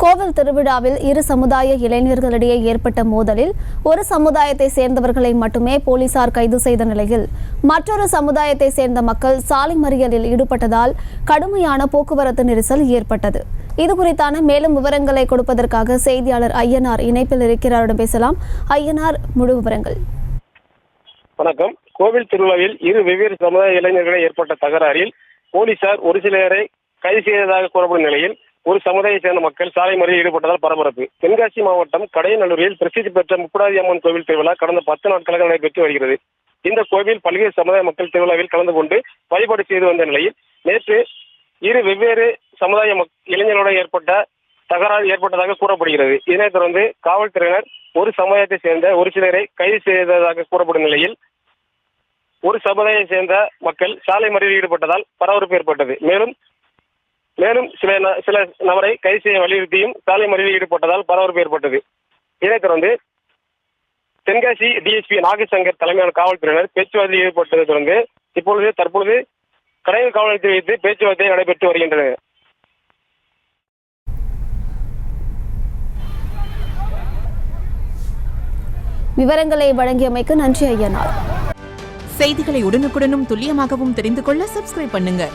கோவில் திருவிழாவில் இரு சமுதாய இளைஞர்களிடையே ஏற்பட்ட மோதலில் ஒரு சமுதாயத்தை சேர்ந்தவர்களை மட்டுமே போலீசார் கைது செய்த நிலையில் மற்றொரு சமுதாயத்தை சேர்ந்த மக்கள் சாலை மறியலில் ஈடுபட்டதால் கடுமையான போக்குவரத்து நெரிசல் ஏற்பட்டது. இதுகுறித்தான மேலும் விவரங்களை கொடுப்பதற்காக செய்தியாளர் ஐயனார் இணைப்பில் இருக்கிறாரிடம் பேசலாம். ஐயனார், முழு விவரங்கள். வணக்கம். கோவில் திருவிழாவில் இரு வெவ்வேறு சமுதாய இளைஞர்களிடையே ஏற்பட்ட தகராறில் போலீசார் ஒரு சிலரை கைது செய்ததாக கூறப்படும் நிலையில் ஒரு சமுதாயத்தை சேர்ந்த மக்கள் சாலை மறியலில் ஈடுபட்டதால் பரபரப்பு. தென்காசி மாவட்டம் கடையநல்லூரில் பிரசித்தி பெற்ற முப்புடாதி அம்மன் கோவில் திருவிழா கடந்த 10 நாட்களாக நடைபெற்று வருகிறது. இந்த கோவில் பல்வேறு சமுதாய மக்கள் திருவிழாவில் கலந்து கொண்டு வழிபாடு செய்து வந்த நிலையில் நேற்று இரு வெவ்வேறு சமுதாய இளைஞர்களுடன் தகராறு ஏற்பட்டதாக கூறப்படுகிறது. இதனைத் தொடர்ந்து காவல்துறையினர் ஒரு சமுதாயத்தை சேர்ந்த ஒரு சிலரை கைது செய்ததாக கூறப்படும் நிலையில் ஒரு சமுதாயத்தை சேர்ந்த மக்கள் சாலை மறியலில் ஈடுபட்டதால் பரபரப்பு ஏற்பட்டது. மேலும் சில நபரை கைது செய்ய வலியுறுத்தியும் சாலை மறியலில் ஈடுபட்டதால் பரபரப்பு ஏற்பட்டது. இதனைத் தொடர்ந்து தென்காசி டிஎஸ்பி நாகசங்கர் தலைமையிலான காவல்துறையினர் பேச்சுவார்த்தையில் ஈடுபட்டதை தொடர்ந்து தற்பொழுது கடையில் காவல் நிலையத்தில் வைத்து பேச்சுவார்த்தை நடைபெற்று வருகின்றன. விவரங்களை வழங்கியமைக்கு நன்றி ஐயனார். செய்திகளை உடனுக்குடனும் துல்லியமாகவும் தெரிந்து கொள்ள சப்ஸ்கிரைப் பண்ணுங்க.